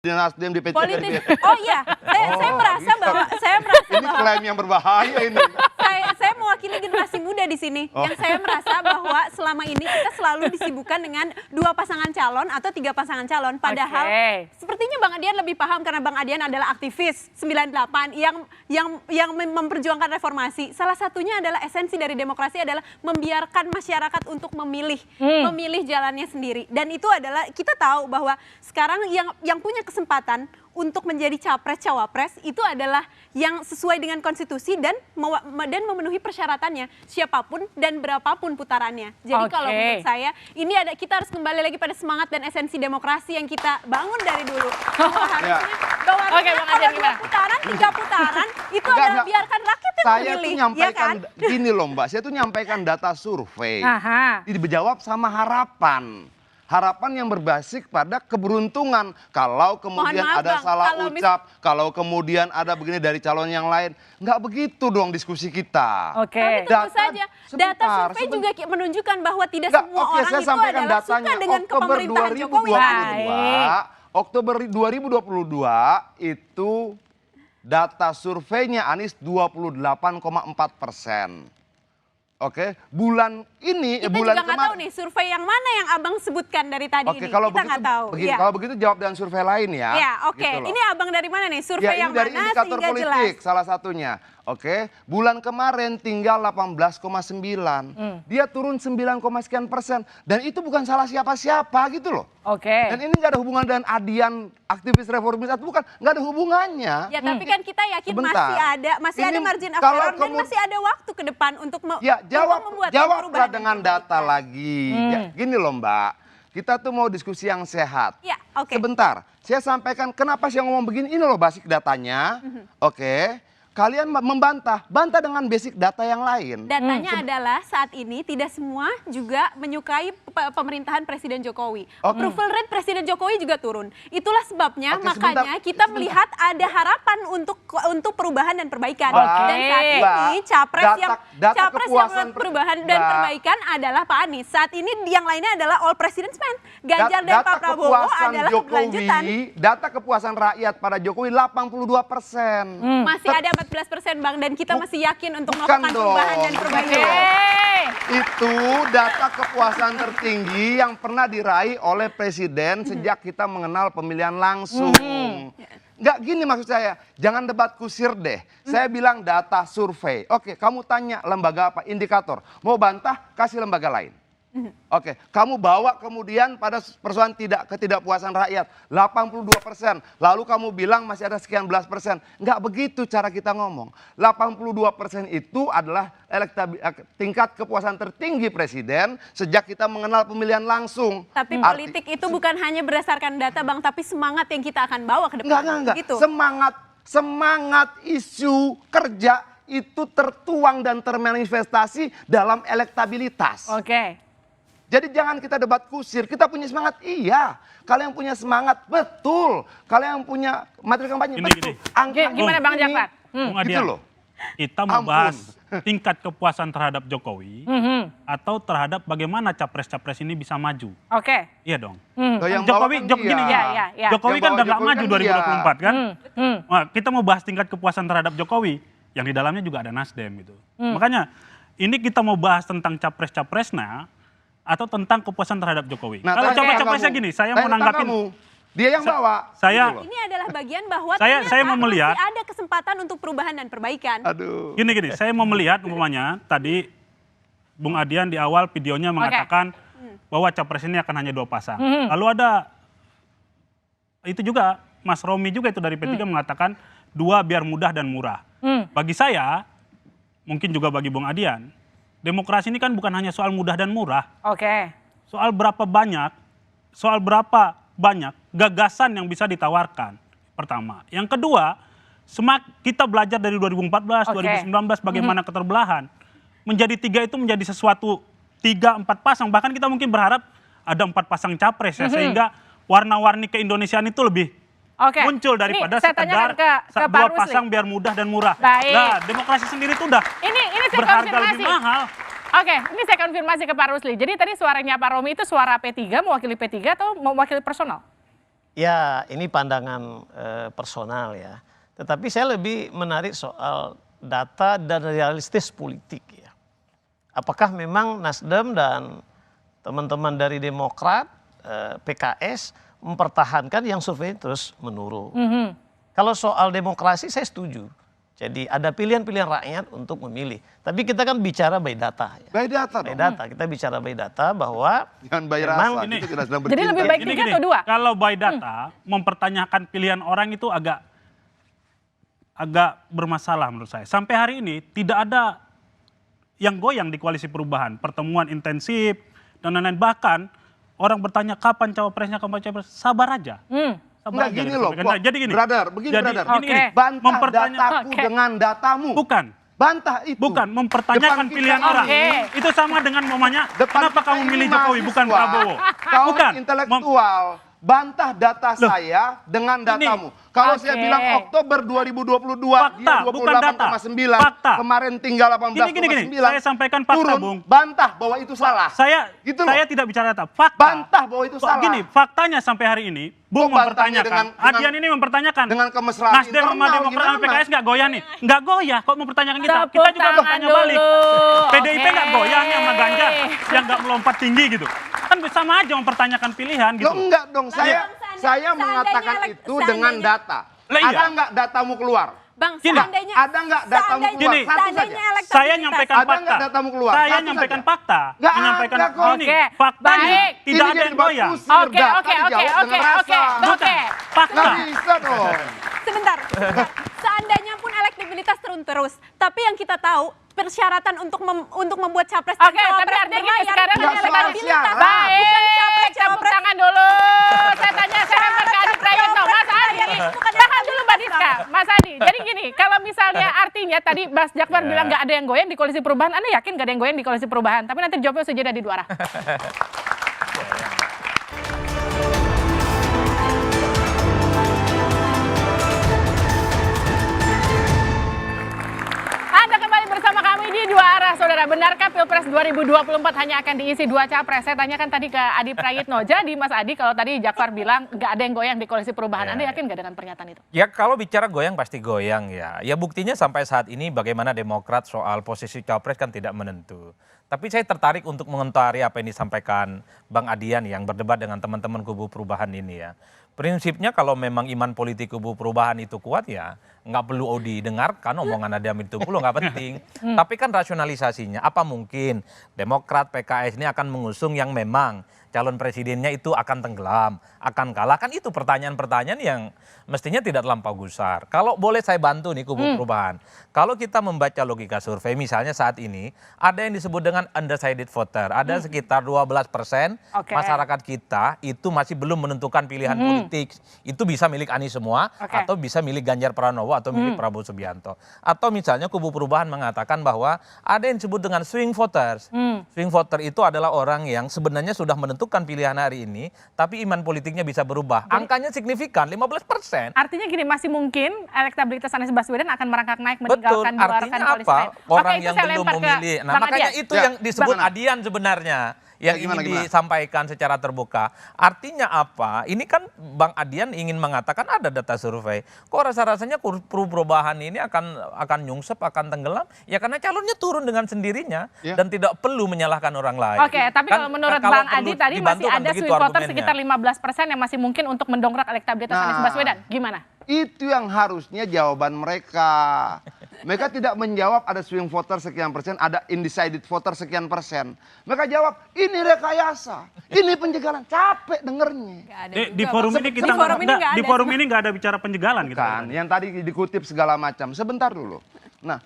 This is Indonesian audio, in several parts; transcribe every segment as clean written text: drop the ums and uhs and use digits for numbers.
di Nasdem, di P3. Politis. Oh iya, saya merasa bahwa ini klaim yang berbahaya ini. saya mewakili generasi muda di sini. Yang saya merasa bahwa selama ini kita selalu disibukkan dengan 2 pasangan calon atau 3 pasangan calon. Padahal sepertinya Bang Adian lebih paham karena Bang Adian adalah aktivis 98 yang memperjuangkan reformasi. Salah satunya adalah esensi dari demokrasi adalah membiarkan masyarakat untuk memilih jalannya sendiri. Dan itu adalah kita tahu bahwa sekarang yang punya kesempatan untuk menjadi capres-cawapres itu adalah yang sesuai dengan konstitusi dan memenuhi persyaratannya siapapun dan berapapun putarannya. Jadi kalau menurut saya ini kita harus kembali lagi pada semangat dan esensi demokrasi yang kita bangun dari dulu. Bahwa harusnya kalau 2 putaran, 3 putaran itu adalah biarkan rakyat yang memilih. Saya tuh nyampaikan gini loh Mbak, saya tuh nyampaikan data survei. Dijawab sama harapan. Harapan yang berbasis pada keberuntungan. Kalau kemudian ada salah ucap, kalau kemudian ada begini dari calon yang lain. Nggak begitu dong diskusi kita. Tapi tentu saja, data survei juga menunjukkan bahwa tidak semua orang itu adalah suka dengan kepemerintahan Jokowi. Oktober 2022 itu data surveinya Anies 28,4%. Oke, bulan ini, bulan kemarin. Kita juga nggak tahu nih survei yang mana yang abang sebutkan dari tadi ini. Kalau kita nggak tahu. Kalau begitu jawab dengan survei lain ya. Ya, oke. Gitu ini abang dari mana nih? Survei yang dari mana indikator sehingga politik, jelas? salah satunya. Oke, bulan kemarin tinggal 18,9. Dia turun 9, sekian persen. Dan itu bukan salah siapa-siapa gitu loh. Dan ini nggak ada hubungan dengan Adian, aktivis reformis atau bukan, nggak ada hubungannya. Ya tapi kan kita yakin masih ada margin of error dan masih ada waktu ke depan untuk jawablah dengan data lagi. Gini loh Mbak, kita tuh mau diskusi yang sehat. Sebentar, saya sampaikan kenapa saya ngomong begini, ini loh basic datanya. Kalian bantah dengan basic data yang lain. Datanya adalah saat ini tidak semua juga menyukai pemerintahan Presiden Jokowi. Approval rate Presiden Jokowi juga turun. Itulah sebabnya makanya kita melihat ada harapan untuk perubahan dan perbaikan. Dan saat ini capres yang perubahan dan perbaikan adalah Pak Anies. Saat ini yang lainnya adalah all president's man. Ganjar dan Pak Prabowo adalah keberlanjutan. Data kepuasan rakyat pada Jokowi 82%. Masih ada 14% Bang, dan kita masih yakin untuk melakukan perubahan dan perbaikan. Itu data kepuasan tertinggi yang pernah diraih oleh Presiden sejak kita mengenal pemilihan langsung. Nggak gini maksud saya, jangan debat kusir deh. Saya bilang data survei. Oke, kamu tanya lembaga apa, indikator. Mau bantah, kasih lembaga lain. Kamu bawa kemudian pada persoalan ketidakpuasan rakyat 82%. Lalu kamu bilang masih ada sekian belas persen. Nggak begitu cara kita ngomong. 82% itu adalah tingkat kepuasan tertinggi Presiden sejak kita mengenal pemilihan langsung. Tapi politik itu bukan hanya berdasarkan data Bang, tapi semangat yang kita akan bawa ke depan. Enggak. Gitu. Semangat isu kerja itu tertuang dan termanifestasi dalam elektabilitas. Jadi jangan kita debat kusir, kita punya semangat, iya. Kalian punya semangat, betul. Kalian punya materi kampanye, betul. Gimana Bang Jakvar? Gitu loh. Kita membahas tingkat kepuasan terhadap Jokowi atau terhadap bagaimana capres-capres ini bisa maju. Iya dong. Jokowi kan udah gak maju 2024 kan. Kita mau bahas tingkat kepuasan terhadap Jokowi, yang di dalamnya juga ada Nasdem gitu. Makanya ini kita mau bahas tentang capres-capresnya atau tentang kepuasan terhadap Jokowi. Kalau capres-capresnya gini, saya mau nanggapin. Dia yang bawa. Ini adalah bagian bahwa saya mau melihat masih ada kesempatan untuk perubahan dan perbaikan. Gini, saya mau melihat umpamanya tadi Bung Adian di awal videonya mengatakan bahwa capres ini akan hanya 2 pasang. Lalu ada itu juga Mas Romi juga itu dari P3 mengatakan 2 biar mudah dan murah. Bagi saya, mungkin juga bagi Bung Adian, demokrasi ini kan bukan hanya soal mudah dan murah. Soal berapa banyak gagasan yang bisa ditawarkan. Pertama. Yang kedua, kita belajar dari 2014, 2019 bagaimana keterbelahan. Menjadi 3 itu menjadi sesuatu 3-4 pasang. Bahkan kita mungkin berharap ada 4 pasang capres ya. Sehingga warna-warni keindonesiaan itu lebih muncul daripada sekedar 2 pasang biar mudah dan murah. Nah, demokrasi sendiri itu udah berharga lebih mahal. Ini saya konfirmasi ke Pak Rusli. Jadi tadi suaranya Pak Romi itu suara P3, mewakili P3 atau mewakili personal? Ya, ini pandangan personal ya. Tetapi saya lebih menarik soal data dan realistis politik ya. Apakah memang Nasdem dan teman-teman dari Demokrat, PKS mempertahankan yang survei terus menurun? Kalau soal demokrasi saya setuju. Jadi ada pilihan-pilihan rakyat untuk memilih. Tapi kita kan bicara by data ya. By data By dong. data, kita bicara by data bahwa Jangan by memang rasa, ini- kita tidak sedang Jadi bercinta. lebih baik Gini, 3 atau 2? Kalau by data mempertanyakan pilihan orang itu agak bermasalah menurut saya. Sampai hari ini tidak ada yang goyang di koalisi perubahan. Pertemuan intensif dan lain-lain. Bahkan orang bertanya kapan cawapresnya, kapan cawapres. Sabar aja. Enggak aja gini kita loh, sampaikan. Pok. Nah, jadi gini. Brother, begini Jadi brother. gini, gini. Bantah Mempertanya- dataku dengan datamu. Bukan. Bantah itu. Bukan, mempertanyakan Depan kita pilihan ini, orang. Itu sama dengan mamanya, depan kenapa kita kamu ini milih Jokowi, bukan mahasiswa, Prabowo. Kaum Bukan. intelektual, bantah data Loh. saya dengan datamu. Kalau saya Oke. bilang Oktober 2022, Fakta, dia bukan data. 28,9. Fakta. Kemarin tinggal 18,9. Gini, saya sampaikan fakta, Turun, Bung. bantah bahwa itu salah. Saya Gitu loh. saya tidak bicara data, fakta. Bantah bahwa itu salah. Gini, faktanya sampai hari ini, Bung Kok bantahnya mempertanyakan. dengan- Adian ini mempertanyakan. dengan kemesraan Nasdem sama internal, Demokrat sama gimana? PKS nggak goyah nih. Nggak goyah, kok mempertanyakan kita. Tepuk Kita juga tangan bertanya balik. dulu. PDIP Oke. nggak goyah nih sama Ganjar yang nggak melompat tinggi gitu. Kan sama aja mempertanyakan pilihan gitu. Loh, enggak dong, Seandainya- saya mengatakan seandainya- itu dengan data. Lah, iya. Ada nggak datamu keluar? Bang, Gini. seandainya Ada nggak datamu seandainya- keluar? Gini. Satu seandainya saja. elektabilitas- Saya nyampaikan Ada fakta. nggak datamu keluar? Saya Satu nyampaikan saja. fakta. Nggak Menyampaikan ada kok. ini. Oke, Faktanya baik. tidak Ini ada jadi yang goyang. debat kusir, Oke, data oke, dijawab oke, dengan oke, rasa. oke. Bukan. Fakta. Nggak bisa dong. Sebentar. Seandainya pun elektabilitas turun terus, tapi yang kita tahu persyaratan untuk membuat capres dan Oke, tapi cawapres artinya gini, berlayar sekarang bukan ada elektabilitas. syarat. Baik, Bukan tepuk capres, tangan dulu. Saya tanya, saya lempar ke Adi Prayitno. Mas Adi, tahan dulu Mbak Diska. Mas Adi, jadi gini, kalau misalnya artinya tadi Mas Jakfar bilang nggak ada yang goyang di koalisi perubahan, Anda yakin nggak ada yang goyang di koalisi perubahan? Tapi nanti jawabnya sudah di dua arah. Anda kembali bersama kami di Dua Arah, Saudara. Benarkah Pilpres 2024 hanya akan diisi 2 capres? Saya tanyakan tadi ke Adi Prayitno. Jadi Mas Adi, kalau tadi Jakfar bilang nggak ada yang goyang di koalisi perubahan, Anda yakin nggak dengan pernyataan itu? Ya kalau bicara goyang pasti goyang ya. Ya buktinya sampai saat ini bagaimana Demokrat soal posisi capres kan tidak menentu. Tapi saya tertarik untuk mengomentari apa yang disampaikan Bang Adian yang berdebat dengan teman-teman kubu perubahan ini ya. Prinsipnya kalau memang iman politik kubu perubahan itu kuat ya nggak perlu didengarkan omongan Adian itu puluh nggak penting. Tapi kan rasionalisasinya apa mungkin Demokrat PKS ini akan mengusung yang memang calon presidennya itu akan tenggelam, akan kalah. Kan itu pertanyaan-pertanyaan yang mestinya tidak terlampau gusar. Kalau boleh saya bantu nih kubu perubahan. Kalau kita membaca logika survei misalnya saat ini ada yang disebut dengan undecided voter. Ada sekitar 12% Oke. masyarakat kita itu masih belum menentukan pilihan politik. Itu bisa milik Anies semua Oke. atau bisa milik Ganjar Pranowo atau milik Prabowo Subianto. Atau misalnya kubu perubahan mengatakan bahwa ada yang disebut dengan swing voters. Swing voter itu adalah orang yang sebenarnya sudah menentukan pilihan hari ini, tapi iman politiknya bisa berubah. Angkanya signifikan, 15%. Artinya gini, masih mungkin elektabilitas Anies Baswedan akan merangkak naik Betul, meninggalkan dua rekan artinya koalisi apa? lain. Orang Oke, itu yang saya belum lempar ke memilih. Nah Bang makanya Adian. itu Ya, yang disebut Bang. Adian sebenarnya. Yang Gimana, ingin gimana? disampaikan secara terbuka. Artinya apa? Ini kan Bang Adian ingin mengatakan ada data survei. Kok rasa-rasanya perubahan ini akan nyungsep, akan tenggelam? Ya karena calonnya turun dengan sendirinya. Ya. Dan tidak perlu menyalahkan orang lain. Oke, tapi Kan, kalau menurut kalau Bang perlu Adi tadi dibantu masih kan ada begitu swing voter argumennya. sekitar 15% yang masih mungkin untuk mendongkrak elektabilitas Anies Nah. Baswedan. Gimana? Itu yang harusnya jawaban mereka. Mereka tidak menjawab ada swing voter sekian persen, ada undecided voter sekian persen. Mereka jawab, ini rekayasa, ini penjagalan. Capek dengernya. Nggak ada Di juga, forum Bang. ini kita Di forum ini nggak di ada. forum ini nggak ada bicara penjagalan gitu. Kan, yang tadi dikutip segala macam. Sebentar dulu. Nah,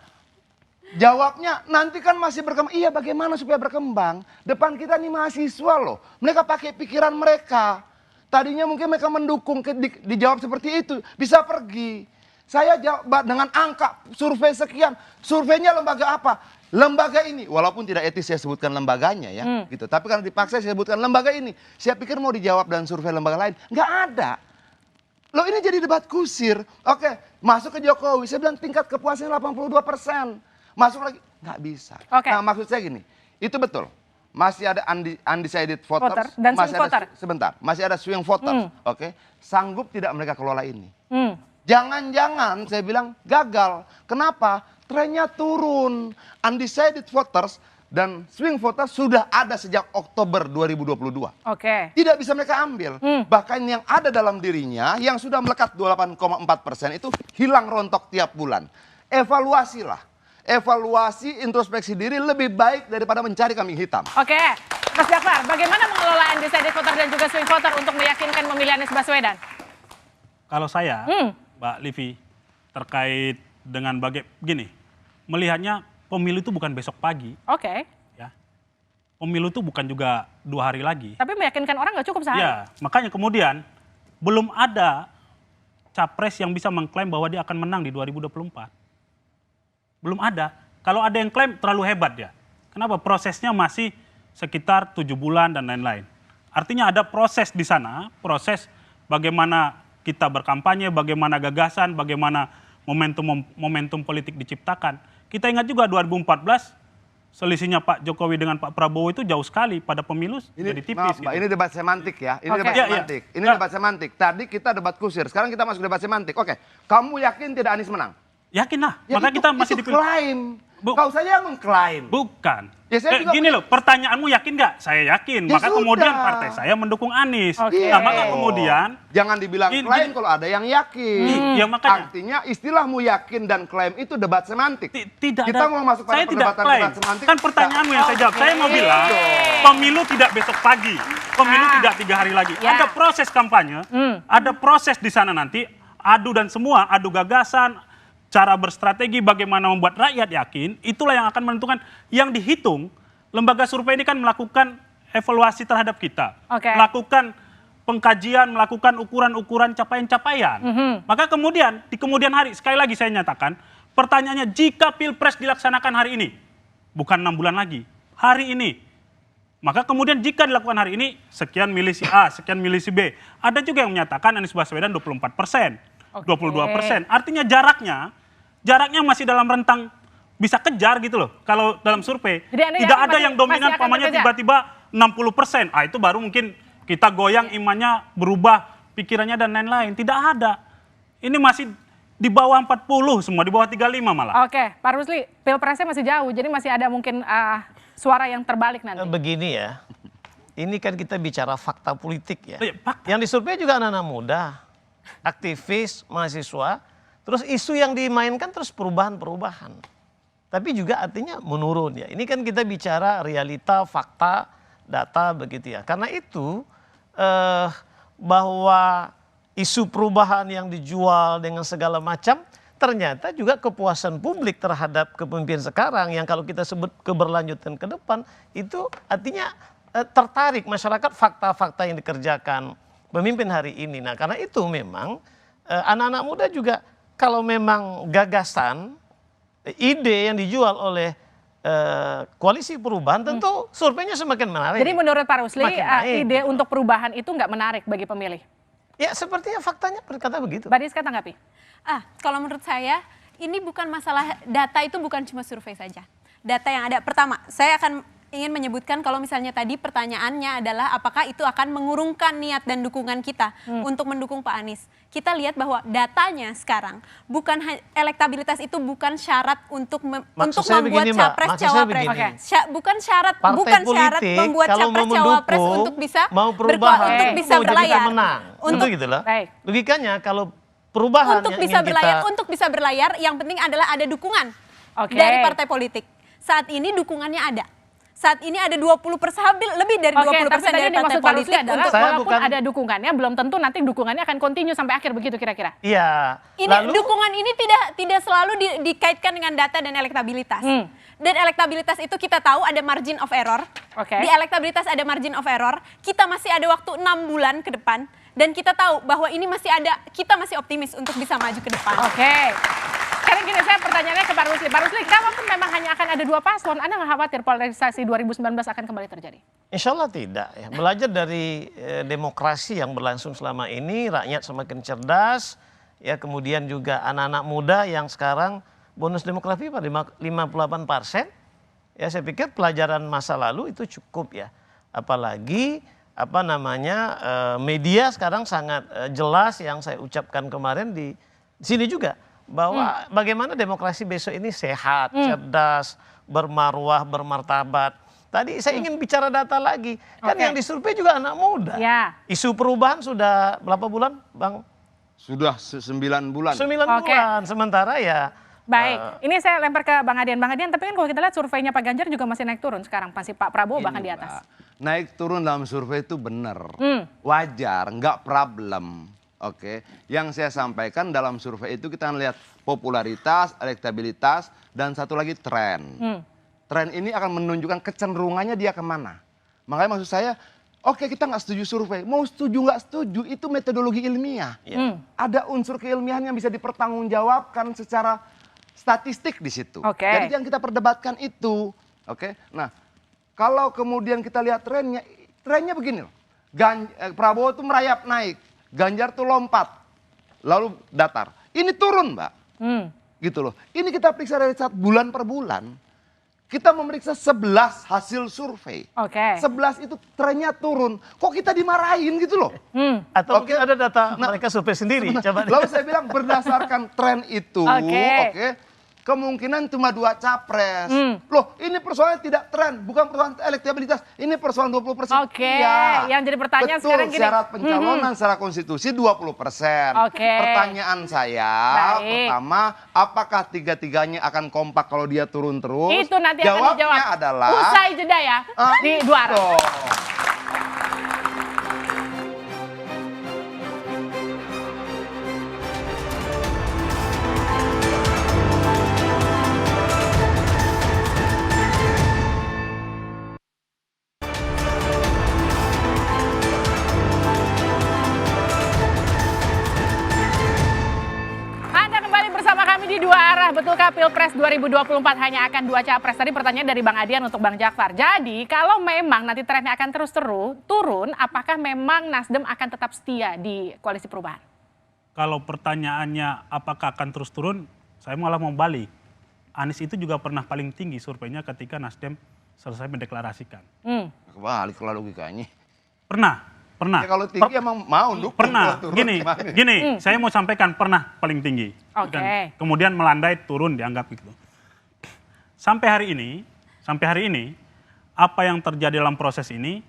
jawabnya nanti kan masih berkembang. Iya, bagaimana supaya berkembang? Depan kita nih mahasiswa loh. Mereka pakai pikiran mereka. Tadinya mungkin mereka mendukung, dijawab seperti itu. Bisa pergi. Saya jawab dengan angka survei sekian. Surveinya lembaga apa? Lembaga ini. Walaupun tidak etis saya sebutkan lembaganya ya. Gitu. Tapi karena dipaksa saya sebutkan lembaga ini. Saya pikir mau dijawab dan survei lembaga lain. Nggak ada. Loh ini jadi debat kusir. Oke, masuk ke Jokowi. Saya bilang tingkat kepuasannya 82%. Masuk lagi, nggak bisa. Oke. Nah maksud saya gini, itu betul. masih ada undecided voters, Dan masih swing ada voter. sebentar, masih ada swing voters, oke? Sanggup tidak mereka kelola ini? Hmm. Jangan-jangan saya bilang gagal. Kenapa? Trennya turun. Undecided voters dan swing voters sudah ada sejak Oktober 2022. Oke. Tidak bisa mereka ambil. Bahkan yang ada dalam dirinya yang sudah melekat 28,4% itu hilang rontok tiap bulan. Evaluasilah. Evaluasi introspeksi diri lebih baik daripada mencari kambing hitam. Oke, Mas Jakfar, bagaimana mengelola undecided voter dan juga swing voter untuk meyakinkan memilih Anies Baswedan? Kalau saya, Mbak Livi, terkait dengan gini, melihatnya pemilu itu bukan besok pagi, Oke, ya. Pemilu itu bukan juga 2 hari lagi. tapi meyakinkan orang nggak cukup sehari. Ya, makanya kemudian belum ada capres yang bisa mengklaim bahwa dia akan menang di 2024. Belum ada. Kalau ada yang klaim terlalu hebat ya. Kenapa? Prosesnya masih sekitar 7 bulan dan lain-lain. Artinya ada proses di sana, proses bagaimana kita berkampanye, bagaimana gagasan, bagaimana momentum politik diciptakan. Kita ingat juga 2014 selisihnya Pak Jokowi dengan Pak Prabowo itu jauh sekali pada pemilu jadi tipis. Maaf, Mbak, gitu. ini debat semantik ya. Ini Oke. debat Iya, iya. semantik. Ini debat semantik. Tadi kita debat kusir, sekarang kita masuk debat semantik. Oke, kamu yakin tidak Anies menang? Yakin lah, Ya, maka itu- kita masih itu dipilih. klaim. Bu- Kau saja yang mengklaim. Bukan. Ya, saya juga Gini punya- loh, pertanyaanmu yakin nggak? Saya yakin. Ya Maka sudah. kemudian partai saya mendukung Anies. Oke. Nah, maka kemudian Jangan dibilang Gini- klaim gini- kalau ada yang yakin. Ya, makanya. Artinya istilahmu yakin dan klaim itu debat semantik. tidak Kita ada. mau masuk pada saya tidak perdebatan klaim. debat semantik. Kan pertanyaanmu yang saya jawab. Saya mau bilang pemilu tidak besok pagi. Pemilu tidak 3 hari lagi. Ya. Ada proses kampanye. Ada proses di sana nanti. Adu dan semua. Adu gagasan. Cara berstrategi bagaimana membuat rakyat yakin. Itulah yang akan menentukan. Yang dihitung. Lembaga survei ini kan melakukan evaluasi terhadap kita. Oke. Melakukan pengkajian, melakukan ukuran-ukuran capaian-capaian. Maka kemudian, di kemudian hari, sekali lagi saya nyatakan, pertanyaannya jika Pilpres dilaksanakan hari ini, bukan 6 bulan lagi, hari ini, maka kemudian jika dilakukan hari ini, sekian milih si A, sekian milih si B. Ada juga yang menyatakan Anies Baswedan 24%, 22%. Artinya jaraknya masih dalam rentang bisa kejar gitu loh, kalau dalam survei. Jadi Anda Tidak yakin ada yang dominan, masih akan pamannya terkejar? tiba-tiba 60%. Itu baru mungkin kita goyang imannya berubah, pikirannya dan lain-lain. Tidak ada. Ini masih di bawah 40 semua, di bawah 35 malah. Oke, Pak Rusli, Pilpresnya masih jauh, jadi masih ada mungkin suara yang terbalik nanti. Begini ya, ini kan kita bicara fakta politik ya. Iya, fakta. Yang disurvei juga anak-anak muda, aktivis, mahasiswa. Terus isu yang dimainkan terus perubahan-perubahan. Tapi juga artinya menurun ya. Ini kan kita bicara realita, fakta, data begitu ya. Karena itu bahwa isu perubahan yang dijual dengan segala macam ternyata juga kepuasan publik terhadap kepemimpinan sekarang yang kalau kita sebut keberlanjutan ke depan itu artinya tertarik masyarakat fakta-fakta yang dikerjakan pemimpin hari ini. Nah karena itu memang anak-anak muda juga kalau memang gagasan, ide yang dijual oleh koalisi perubahan tentu surveinya semakin menarik. Jadi menurut Pak Rusli, Makin naik. ide untuk perubahan itu nggak menarik bagi pemilih. Ya sepertinya faktanya berkata begitu. Mbak Diska tanggapi? Kalau menurut saya ini bukan masalah data, itu bukan cuma survei saja. Data yang ada, pertama saya akan ingin menyebutkan kalau misalnya tadi pertanyaannya adalah apakah itu akan mengurungkan niat dan dukungan kita untuk mendukung Pak Anies. Kita lihat bahwa datanya sekarang bukan elektabilitas itu bukan syarat untuk Maksud saya membuat begini, Mbak. capres Maksud saya cawapres. begini. Bukan syarat Partai bukan syarat politik membuat kalau capres mau cawapres mendukung, untuk bisa mau perubahan, untuk bisa mau jadi berlayar. kita menang. Untuk Gitu loh. Baik. Logikanya kalau perubahan untuk yang bisa ingin berlayar, kita untuk bisa berlayar yang penting adalah ada dukungan Oke. dari partai politik. Saat ini dukungannya ada. Saat ini ada 20% lebih dari 20% Oke, tapi tadi dari yang partai dimaksud Pak Rusli politik adalah untuk Saya walaupun bukan- ada dukungannya, belum tentu nanti dukungannya akan continue sampai akhir begitu kira-kira. Iya. ini Lalu dukungan ini tidak selalu dikaitkan dengan data dan elektabilitas. Dan elektabilitas itu kita tahu ada margin of error. Oke. Di elektabilitas ada margin of error. Kita masih ada waktu 6 bulan ke depan dan kita tahu bahwa ini kita masih optimis untuk bisa maju ke depan. Oke. Sekarang gini, saya pertanyaannya ke Pak Rusli. Pak Rusli, kalaupun memang hanya akan ada 2 paslon, Anda nggak khawatir polarisasi 2019 akan kembali terjadi? insya Allah tidak ya. Belajar dari demokrasi yang berlangsung selama ini, rakyat semakin cerdas, ya kemudian juga anak-anak muda yang sekarang bonus demografi pada 58%, Ya saya pikir pelajaran masa lalu itu cukup ya. Apalagi media sekarang sangat jelas yang saya ucapkan kemarin di sini juga bahwa bagaimana demokrasi besok ini sehat, cerdas, bermarwah, bermartabat. Tadi saya ingin bicara data lagi. Kan yang disurvei juga anak muda. Ya. Isu perubahan sudah berapa bulan, Bang? Sudah 9 bulan. 9 bulan. Sementara ya. Baik, ini saya lempar ke Bang Adian. Bang Adian, tapi kan kalau kita lihat surveinya Pak Ganjar juga masih naik turun sekarang. Masih Pak Prabowo bahkan di atas. Naik turun dalam survei itu benar. Wajar, nggak problem. Oke, yang saya sampaikan dalam survei itu kita lihat popularitas, elektabilitas, dan satu lagi tren. Tren ini akan menunjukkan kecenderungannya dia kemana. Makanya maksud saya, oke kita nggak setuju survei. Mau setuju nggak setuju, itu metodologi ilmiah. Ada unsur keilmiahan yang bisa dipertanggungjawabkan secara statistik di situ. Jadi yang kita perdebatkan itu. Oke, nah kalau kemudian kita lihat trennya begini loh. Prabowo tuh merayap naik, Ganjar tuh lompat, lalu datar. Ini turun, Mbak. Gitu loh. Ini kita periksa dari bulan per bulan. Kita memeriksa 11 hasil survei. 11 itu trennya turun. Kok kita dimarahin gitu loh. Atau mungkin ada data mereka survei sendiri. Coba. Lalu saya bilang berdasarkan tren itu, kemungkinan cuma 2 capres. Loh ini persoalannya tidak tren, bukan persoalan elektabilitas. Ini persoalan 20%. Yang jadi pertanyaan betul, sekarang gini. syarat pencalonan secara konstitusi 20%. Pertanyaan saya, pertama, apakah tiga-tiganya akan kompak kalau dia turun terus? Itu nanti akan dijawab. Jawabnya adalah usai jeda ya, di Dua Arah. Di Dua Arah, betulkah Pilpres 2024 hanya akan 2 capres? Tadi pertanyaan dari Bang Adian untuk Bang Jakfar. Jadi kalau memang nanti trennya akan terus turun, apakah memang Nasdem akan tetap setia di Koalisi Perubahan? Kalau pertanyaannya apakah akan terus turun, saya malah mau balik. Anies itu juga pernah paling tinggi surveinya ketika Nasdem selesai mendeklarasikan. Kebalik kalau logikanya. Pernah. Ya kalau tinggi emang mau dukung. Pernah, gini, saya mau sampaikan pernah paling tinggi. Dan kemudian melandai turun dianggap gitu. Sampai hari ini, apa yang terjadi dalam proses ini,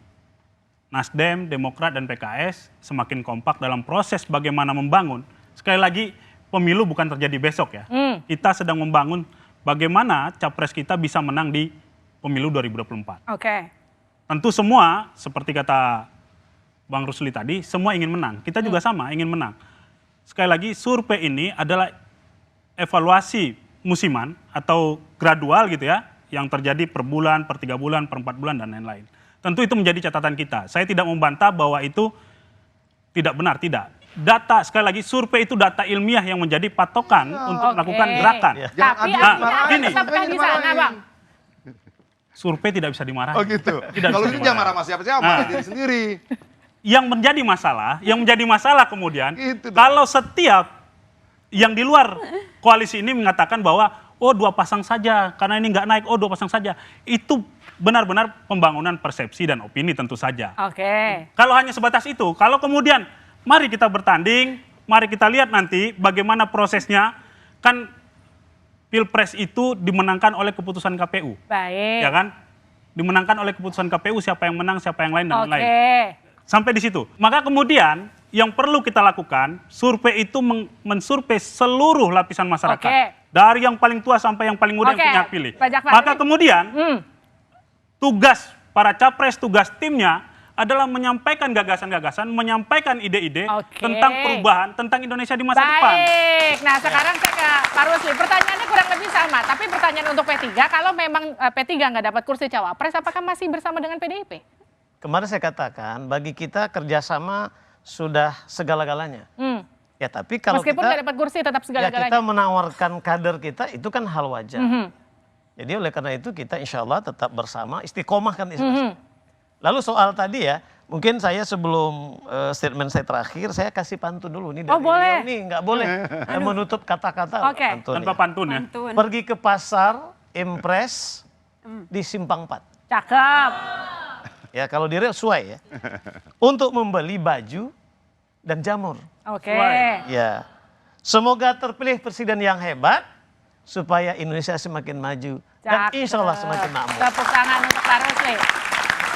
Nasdem, Demokrat, dan PKS semakin kompak dalam proses bagaimana membangun. Sekali lagi, pemilu bukan terjadi besok ya. Kita sedang membangun bagaimana capres kita bisa menang di pemilu 2024. Tentu semua, seperti kata Bang Rusli tadi, semua ingin menang. Kita juga sama, ingin menang. Sekali lagi, survei ini adalah evaluasi musiman atau gradual gitu ya, yang terjadi per bulan, per 3 bulan, per 4 bulan, dan lain-lain. Tentu itu menjadi catatan kita. Saya tidak membantah bahwa itu tidak benar, tidak. Data, sekali lagi, survei itu data ilmiah yang menjadi patokan untuk melakukan gerakan. Tapi gini, tetapkah di sana, Bang? Survei tidak bisa dimarahin. Oh gitu. Kalau itu jangan marah sama siapa-siapa, marah diri sendiri. Yang menjadi masalah kemudian, kalau setiap yang di luar koalisi ini mengatakan bahwa, oh 2 pasang saja, karena ini nggak naik, oh 2 pasang saja. Itu benar-benar pembangunan persepsi dan opini tentu saja. Kalau hanya sebatas itu, kalau kemudian mari kita bertanding, mari kita lihat nanti bagaimana prosesnya, kan Pilpres itu dimenangkan oleh keputusan KPU. Ya kan? Dimenangkan oleh keputusan KPU, siapa yang menang, siapa yang lain, dan lain-lain. Sampai di situ. Maka kemudian yang perlu kita lakukan, survei itu mensurvei seluruh lapisan masyarakat. Dari yang paling tua sampai yang paling muda yang punya hak pilih. Maka kemudian tugas para capres, tugas timnya adalah menyampaikan gagasan-gagasan, menyampaikan ide-ide tentang perubahan, tentang Indonesia di masa depan. Nah sekarang saya ke Pak Rusli, pertanyaannya kurang lebih sama. Tapi pertanyaan untuk P3, kalau memang P3 nggak dapat kursi cawapres, apakah masih bersama dengan PDIP? Kemarin saya katakan, bagi kita kerjasama sudah segala-galanya. Ya tapi kalau meskipun nggak dapat kursi tetap segala-galanya. Ya kita menawarkan kader kita, itu kan hal wajar. Jadi oleh karena itu kita insya Allah tetap bersama, istiqomah kan istiqomah. Lalu soal tadi ya, mungkin saya sebelum statement saya terakhir, saya kasih pantun dulu nih. Boleh. Ini nggak boleh menutup kata-kata. Tanpa pantun ya. Pergi ke pasar, impres, di Simpang 4. Cakep. Ya kalau di Riau Suai ya. Untuk membeli baju dan jamur. Oke. Ya. Semoga terpilih presiden yang hebat supaya Indonesia semakin maju dan insya Allah semakin makmur. Tepuk tangan untuk Pak Rusli.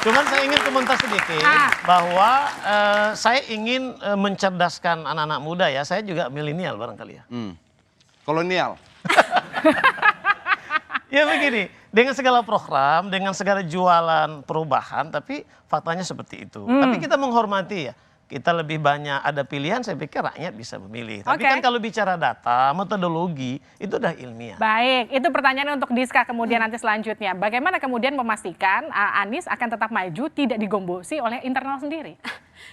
Cuman saya ingin komentar sedikit bahwa saya ingin mencerdaskan anak-anak muda ya. Saya juga milenial barangkali ya. Kolonial. Ya begini, dengan segala program, dengan segala jualan perubahan, tapi faktanya seperti itu. Tapi kita menghormati ya. Kita lebih banyak ada pilihan, saya pikir rakyat bisa memilih. Tapi kan kalau bicara data, metodologi, itu udah ilmiah. Baik, itu pertanyaan untuk Diska kemudian nanti selanjutnya. Bagaimana kemudian memastikan Anies akan tetap maju, tidak digombosi oleh internal sendiri?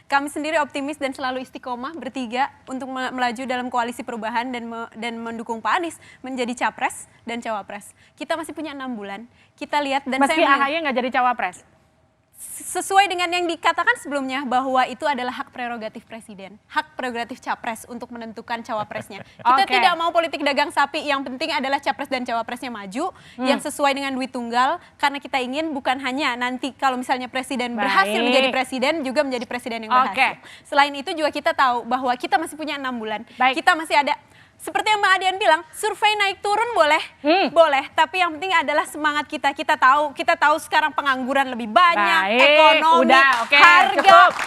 Kami sendiri optimis dan selalu istiqomah bertiga untuk melaju dalam koalisi perubahan dan mendukung Pak Anies menjadi capres dan cawapres. Kita masih punya 6 bulan. Kita lihat dan Meski AHY nggak jadi cawapres? Sesuai dengan yang dikatakan sebelumnya bahwa itu adalah hak prerogatif presiden, hak prerogatif capres untuk menentukan cawapresnya. Kita tidak mau politik dagang sapi, yang penting adalah capres dan cawapresnya maju yang sesuai dengan duit tunggal, karena kita ingin bukan hanya nanti kalau misalnya presiden berhasil menjadi presiden juga menjadi presiden yang berhasil. Selain itu juga kita tahu bahwa kita masih punya 6 bulan. Kita masih ada. Seperti yang Mbak Adian bilang, survei naik turun boleh, boleh. Tapi yang penting adalah semangat kita. Kita tahu sekarang pengangguran lebih banyak, ekonomi,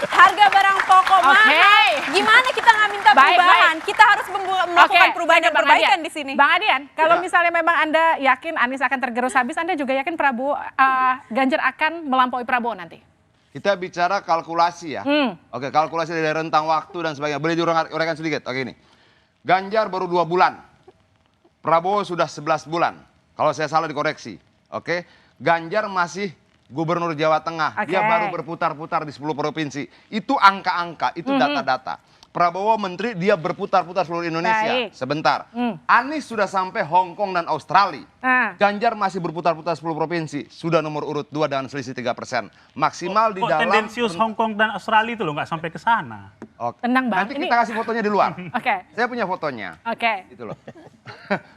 harga barang pokok mahal. Gimana kita nggak minta perubahan? Kita harus melakukan perubahan dan perbaikan di sini. Bang Adian, kalau misalnya memang Anda yakin Anies akan tergerus habis, Anda juga yakin Prabowo, Ganjar akan melampaui Prabowo nanti? Kita bicara kalkulasi ya. Oke, kalkulasi dari rentang waktu dan sebagainya. Boleh diuraikan sedikit? Oke, ini. Ganjar baru 2 bulan, Prabowo sudah 11 bulan. Kalau saya salah dikoreksi, oke? Ganjar masih gubernur Jawa Tengah, dia baru berputar-putar di 10 provinsi. Itu angka-angka, itu data-data. Prabowo menteri, dia berputar-putar seluruh Indonesia. Sebentar. Anies sudah sampai Hong Kong dan Australia. Ganjar masih berputar-putar 10 provinsi. Sudah nomor urut 2 dengan selisih 3%. Maksimal di dalam... tendensius Hong Kong dan Australia itu loh, nggak sampai ke sana. Tenang Bang. Nanti kita kasih fotonya di luar. Saya punya fotonya. Gitu loh.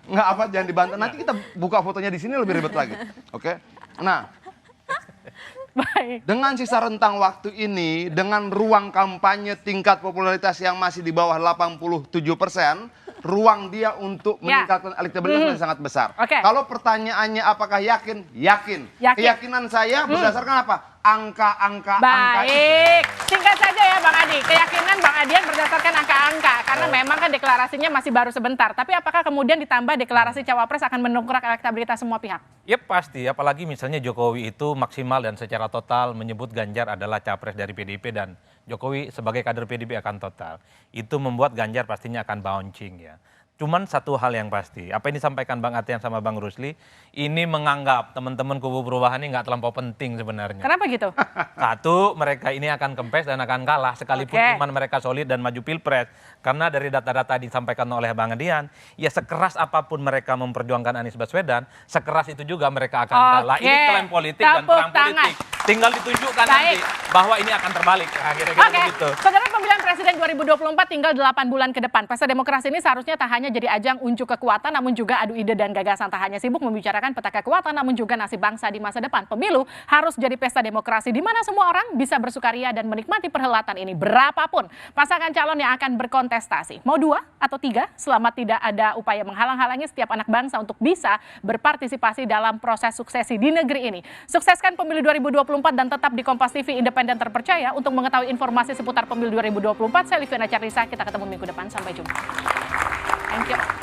Nggak apa, jangan dibantah. Nanti kita buka fotonya di sini lebih ribet lagi. Oke. Nah, dengan sisa rentang waktu ini, dengan ruang kampanye tingkat popularitas yang masih di bawah 87%, ruang dia untuk meningkatkan elektabilitas masih sangat besar. Kalau pertanyaannya apakah yakin? Yakin. Keyakinan saya berdasarkan apa? Angka-angka. Baik, singkat saja ya Bang Adi. Keyakinan Bang Adian berdasarkan angka-angka. Karena memang kan deklarasinya masih baru sebentar. Tapi apakah kemudian ditambah deklarasi cawapres akan mendongkrak elektabilitas semua pihak? Ya pasti, apalagi misalnya Jokowi itu maksimal dan secara total menyebut Ganjar adalah capres dari PDIP dan Jokowi sebagai kader PDIP akan total. Itu membuat Ganjar pastinya akan bouncing ya. Cuman satu hal yang pasti, apa yang disampaikan Bang Atian sama Bang Rusli, ini menganggap teman-teman kubu perubahan ini nggak terlampau penting sebenarnya. Kenapa gitu? Satu, mereka ini akan kempes dan akan kalah, sekalipun iman mereka solid dan maju pilpres. Karena dari data-data disampaikan oleh Bang Adian, ya sekeras apapun mereka memperjuangkan Anies Baswedan, sekeras itu juga mereka akan kalah. Ini klaim politik dan perang politik. Tinggal ditunjukkan nanti bahwa ini akan terbalik. Kira-kira begitu. Saudara, pemilihan presiden 2024 tinggal 8 bulan ke depan. Pesta demokrasi ini seharusnya tak hanya jadi ajang unjuk kekuatan, namun juga adu ide dan gagasan. Tak hanya sibuk membicarakan peta kekuatan, namun juga nasib bangsa di masa depan. Pemilu harus jadi pesta demokrasi di mana semua orang bisa bersukaria dan menikmati perhelatan ini berapapun pasangan calon yang akan berkontestasi. Mau 2 atau 3, selama tidak ada upaya menghalang-halangi setiap anak bangsa untuk bisa berpartisipasi dalam proses suksesi di negeri ini. Sukseskan pemilu 2024 dan tetap di Kompas TV independen terpercaya. Untuk mengetahui informasi seputar pemilu 2024, saya Liviana Charissa. Kita ketemu minggu depan. Sampai jumpa. Thank you.